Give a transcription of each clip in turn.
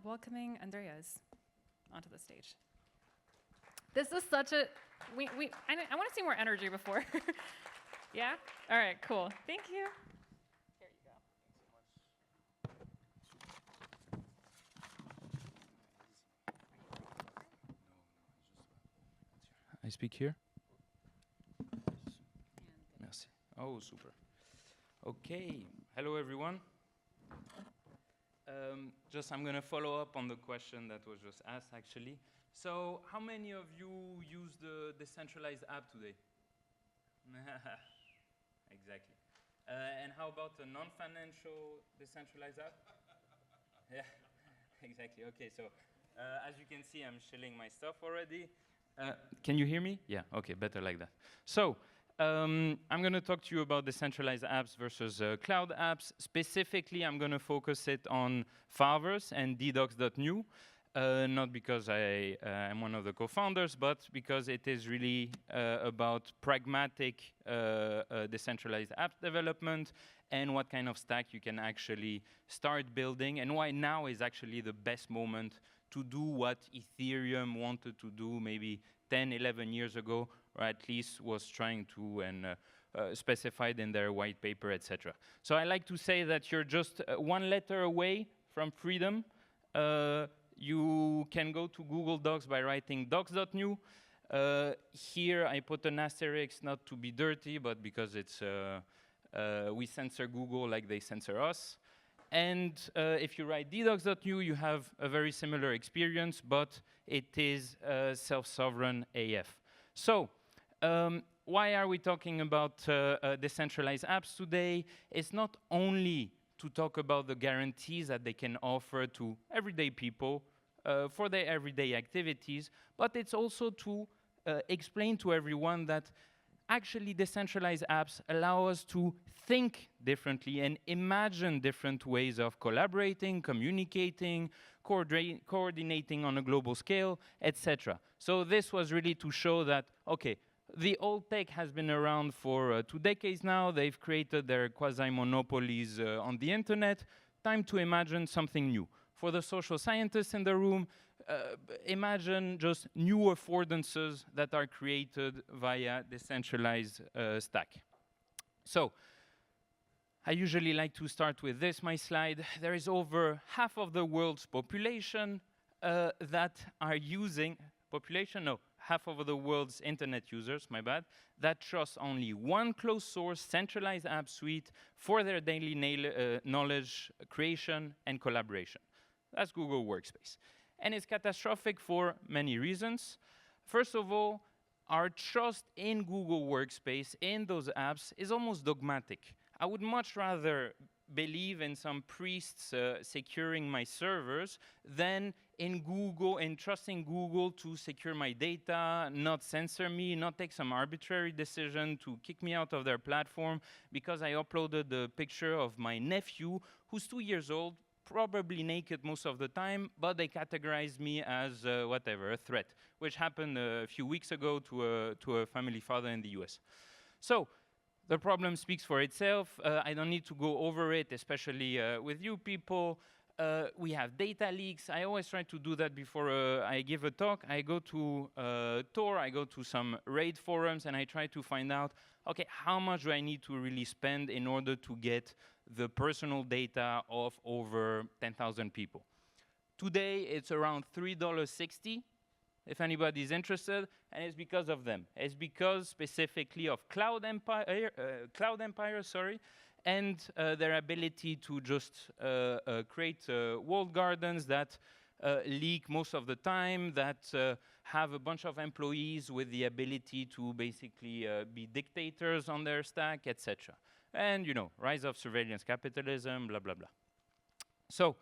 Welcoming Andreas onto the stage. This is such a, I want to see more energy before. Yeah? All right, cool. Thank you. Here you go. I speak here? Merci. Oh, super. Okay. Hello, everyone. I'm going to follow up on the question that was just asked, actually. So, how many of you use the Decentralized app today? Exactly. And how about the non-financial Decentralized app? Yeah, exactly. Okay, so as you can see, I'm shilling my stuff already. Can you hear me? Yeah, okay, better like that. So, I'm going to talk to you about decentralized apps versus cloud apps. Specifically, I'm going to focus it on Fileverse and ddocs.new, not because I am one of the co-founders, but because it is really about pragmatic decentralized app development and what kind of stack you can actually start building, and why now is actually the best moment to do what Ethereum wanted to do maybe 10, 11 years ago, or at least was trying to and specified in their white paper, etc. So I like to say that you're just one letter away from freedom. You can go to Google Docs by writing docs.new. Here I put an asterisk not to be dirty, but because it's we censor Google like they censor us. And if you write ddocs.new, you have a very similar experience, but it is self-sovereign AF. So, why are we talking about decentralized apps today? It's not only to talk about the guarantees that they can offer to everyday people for their everyday activities, but it's also to explain to everyone that actually decentralized apps allow us to think differently and imagine different ways of collaborating, communicating, coordinating on a global scale, etc. So this was really to show that, okay, the old tech has been around for 2 decades now. They've created their quasi-monopolies on the internet. Time to imagine something new. For the social scientists in the room, imagine just new affordances that are created via decentralized stack. So, I usually like to start with this, my slide. There is over half of the world's population that are using, half of the world's internet users, my bad, that trust only one closed source centralized app suite for their daily knowledge creation and collaboration. That's Google Workspace. And it's catastrophic for many reasons. First of all, our trust in Google Workspace, in those apps, is almost dogmatic. I would much rather believe in some priests securing my servers than in Google, in trusting Google to secure my data, not censor me, not take some arbitrary decision to kick me out of their platform because I uploaded the picture of my nephew, who's 2 years old, probably naked most of the time, but they categorized me as whatever, a threat, which happened a few weeks ago to a family father in the US. So, the problem speaks for itself. I don't need to go over it, especially with you people. We have data leaks. I always try to do that before I give a talk. I go to Tor, I go to some RAID forums, and I try to find out, okay, how much do I need to really spend in order to get the personal data of over 10,000 people? Today, it's around $3.60. If anybody's interested, and it's because of them. It's because specifically of Cloud Empire, and their ability to just create walled gardens that leak most of the time, that have a bunch of employees with the ability to basically be dictators on their stack, etc. And, you know, rise of surveillance capitalism, blah, blah, blah. So,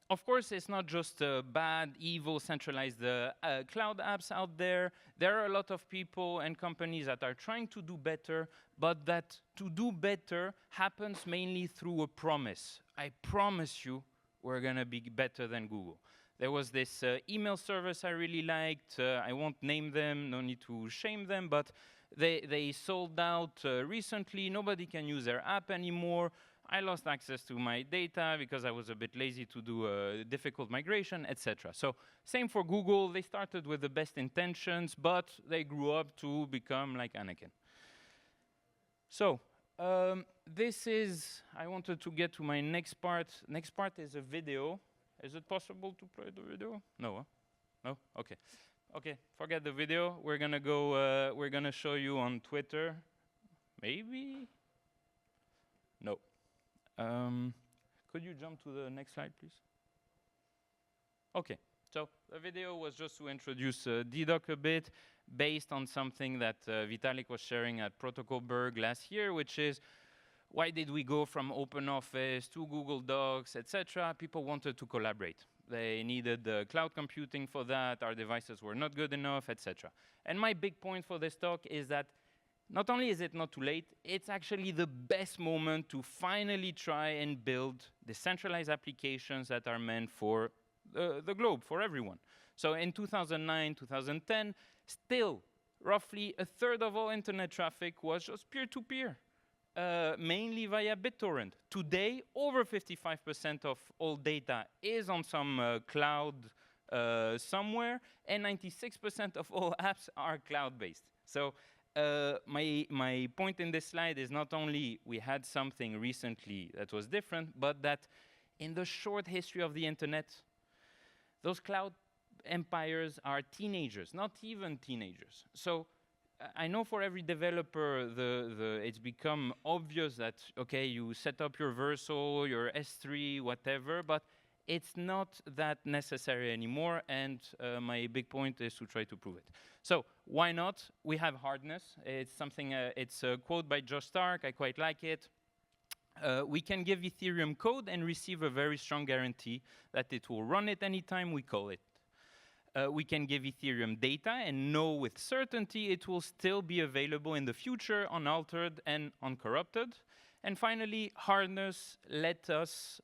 of course, it's not just bad, evil, centralized cloud apps out there. There are a lot of people and companies that are trying to do better, but that to do better happens mainly through a promise. I promise you we're going to be better than Google. There was this email service I really liked. I won't name them, no need to shame them, but They sold out recently. Nobody can use their app anymore. I lost access to my data because I was a bit lazy to do a difficult migration, etc. So same for Google. They started with the best intentions, but they grew up to become like Anakin. So this is, I wanted to get to my next part. Next part is a video. Is it possible to play the video? No, huh? No? Okay. Okay, forget the video. We're gonna go, we're gonna show you on Twitter. Maybe? No. Could you jump to the next slide, please? Okay, so the video was just to introduce DDoC a bit, based on something that Vitalik was sharing at Protocol Berg last year, which is, why did we go from OpenOffice to Google Docs, etc.? People wanted to collaborate. They needed cloud computing for that. Our devices were not good enough, etc. And my big point for this talk is that not only is it not too late, it's actually the best moment to finally try and build decentralized applications that are meant for the globe, for everyone. So in 2009, 2010, still roughly a third of all internet traffic was just peer-to-peer, mainly via BitTorrent. Today, over 55% of all data is on some cloud somewhere, and 96% of all apps are cloud-based. So my point in this slide is not only we had something recently that was different, but that in the short history of the internet, those cloud empires are teenagers, not even teenagers. So I know for every developer, it's become obvious that, okay, you set up your Versal, your S3, whatever, but it's not that necessary anymore, and my big point is to try to prove it. So why not? We have hardness. It's something, it's a quote by Josh Stark. I quite like it. We can give Ethereum code and receive a very strong guarantee that it will run it anytime we call it. We can give Ethereum data and know with certainty it will still be available in the future, unaltered and uncorrupted. And finally, hardness lets us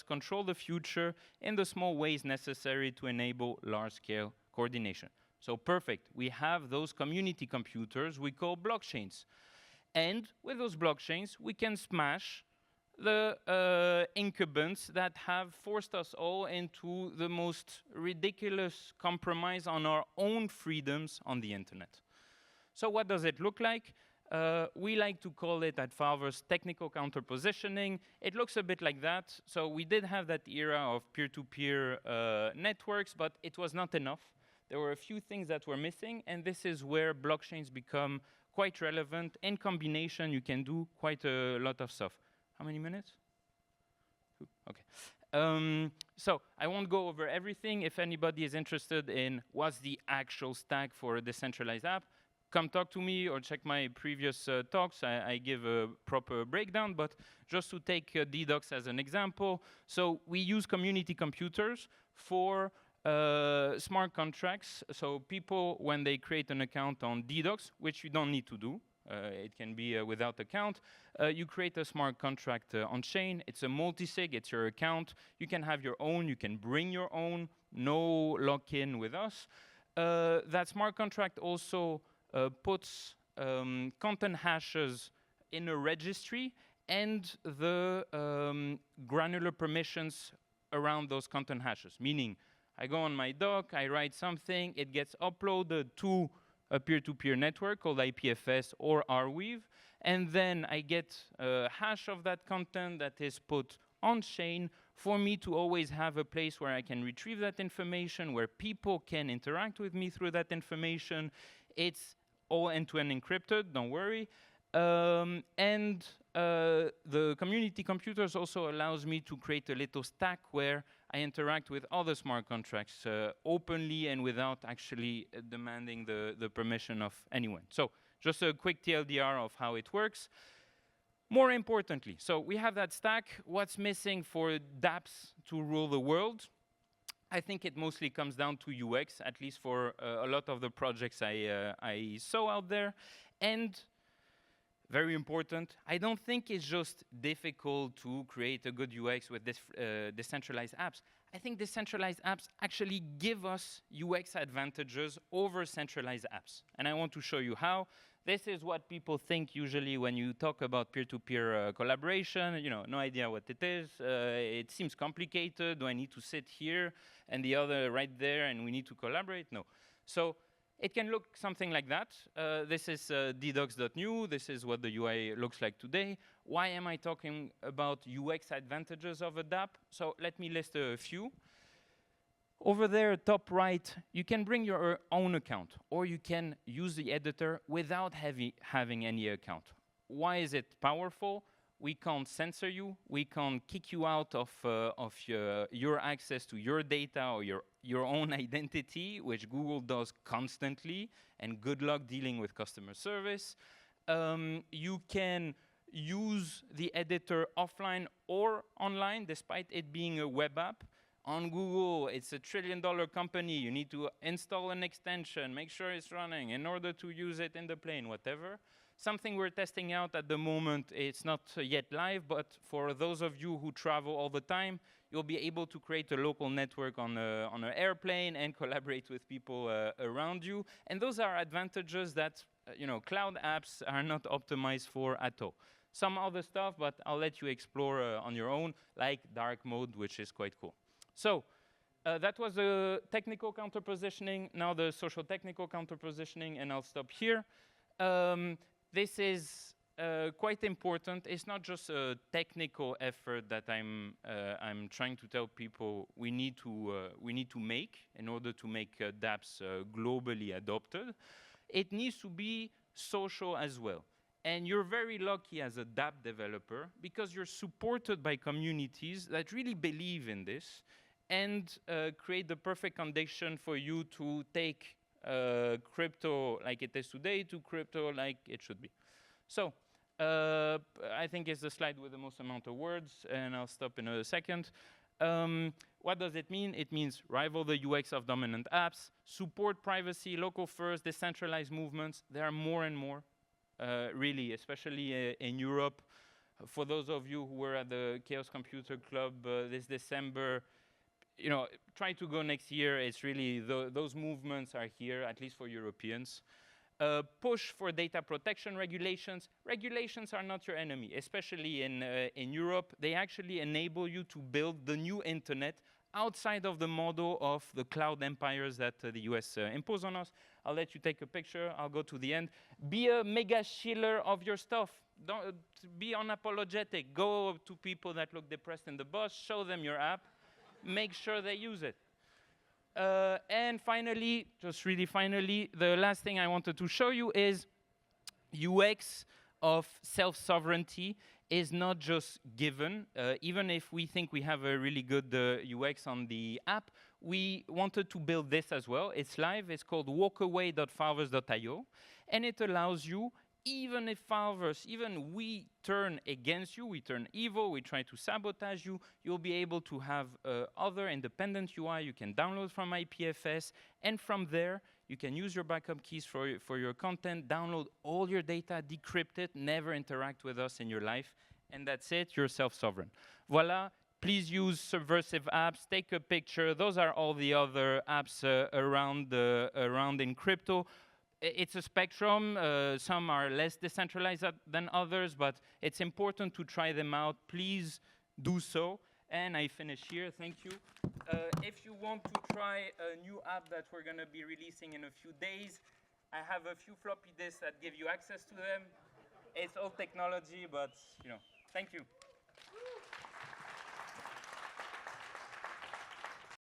control the future in the small ways necessary to enable large-scale coordination. So perfect. We have those community computers we call blockchains. And with those blockchains, we can smash the incumbents that have forced us all into the most ridiculous compromise on our own freedoms on the internet. So what does it look like? We like to call it at Fileverse technical counterpositioning. It looks a bit like that. So we did have that era of peer-to-peer networks, but it was not enough. There were a few things that were missing, and this is where blockchains become quite relevant. In combination, you can do quite a lot of stuff. How many minutes? Okay. So I won't go over everything. If anybody is interested in what's the actual stack for a decentralized app, come talk to me or check my previous talks. I give a proper breakdown, but just to take DDocs as an example. So we use community computers for smart contracts. So people, when they create an account on DDocs, which you don't need to do, it can be without account, you create a smart contract on chain. It's a multi-sig, it's your account. You can have your own, you can bring your own, no lock-in with us. That smart contract also puts content hashes in a registry and the granular permissions around those content hashes, meaning I go on my doc, I write something, it gets uploaded to a peer-to-peer network called IPFS or Arweave, and then I get a hash of that content that is put on chain for me to always have a place where I can retrieve that information, where people can interact with me through that information. It's all end-to-end encrypted, don't worry. And the community computers also allows me to create a little stack where I interact with other smart contracts openly and without actually demanding the permission of anyone. So just a quick TLDR of how it works. More importantly, so we have that stack. What's missing for dApps to rule the world? I think it mostly comes down to UX, at least for a lot of the projects I saw out there. And Very important. I don't think it's just difficult to create a good UX with this decentralized apps. I think decentralized apps actually give us UX advantages over centralized apps. And I want to show you how. This is what people think usually when you talk about peer-to-peer collaboration. You know, no idea what it is. It seems complicated. Do I need to sit here and the other right there and we need to collaborate? No. So it can look something like that. This is ddocs.new. This is what the UI looks like today. Why am I talking about UX advantages of a DApp? So let me list a few. Over there, top right, you can bring your own account, or you can use the editor without having any account. Why is it powerful? We can't censor you. We can't kick you out of your access to your data or your own identity, which Google does constantly, and good luck dealing with customer service. You can use the editor offline or online, despite it being a web app. On Google, it's a $1 trillion company. You need to install an extension, make sure it's running in order to use it in the plane, whatever. Something we're testing out at the moment, it's not yet live, but for those of you who travel all the time, you'll be able to create a local network on an airplane and collaborate with people around you. And those are advantages that cloud apps are not optimized for at all. Some other stuff, but I'll let you explore on your own, like dark mode, which is quite cool. So that was the technical counterpositioning. Now the social technical counterpositioning, and I'll stop here. This is quite important. It's not just a technical effort that I'm trying to tell people we need to make in order to make dApps globally adopted. It needs to be social as well. And you're very lucky as a dApp developer because you're supported by communities that really believe in this and create the perfect condition for you to take crypto like it is today to crypto like it should be. So I think it's the slide with the most amount of words, and I'll stop in a second. What does it mean? It means rival the UX of dominant apps, support privacy, local first, decentralized movements. There are more and more, really, especially in Europe. For those of you who were at the Chaos Computer Club this December, try to go next year. It's really, those movements are here, at least for Europeans. Push for data protection regulations. Regulations are not your enemy, especially in Europe. They actually enable you to build the new internet outside of the model of the cloud empires that the US impose on us. I'll let you take a picture. I'll go to the end. Be a mega shiller of your stuff. Don't be unapologetic. Go to people that look depressed in the bus. Show them your app. Make sure they use it. And finally, just really finally, the last thing I wanted to show you is UX of self-sovereignty is not just given. Even if we think we have a really good UX on the app, we wanted to build this as well. It's live. It's called walkaway.fileverse.io. And it allows you, even if Fileverse, even we turn against you, we turn evil, we try to sabotage you, you'll be able to have other independent UI you can download from IPFS, and from there, you can use your backup keys for your content, download all your data, decrypt it, never interact with us in your life, and that's it, you're self-sovereign. Voila, please use subversive apps, take a picture, those are all the other apps around in crypto. It's a spectrum. Some are less decentralized than others, but it's important to try them out. Please do so. And I finish here. Thank you. If you want to try a new app that we're going to be releasing in a few days, I have a few floppy disks that give you access to them. It's old technology, but, thank you.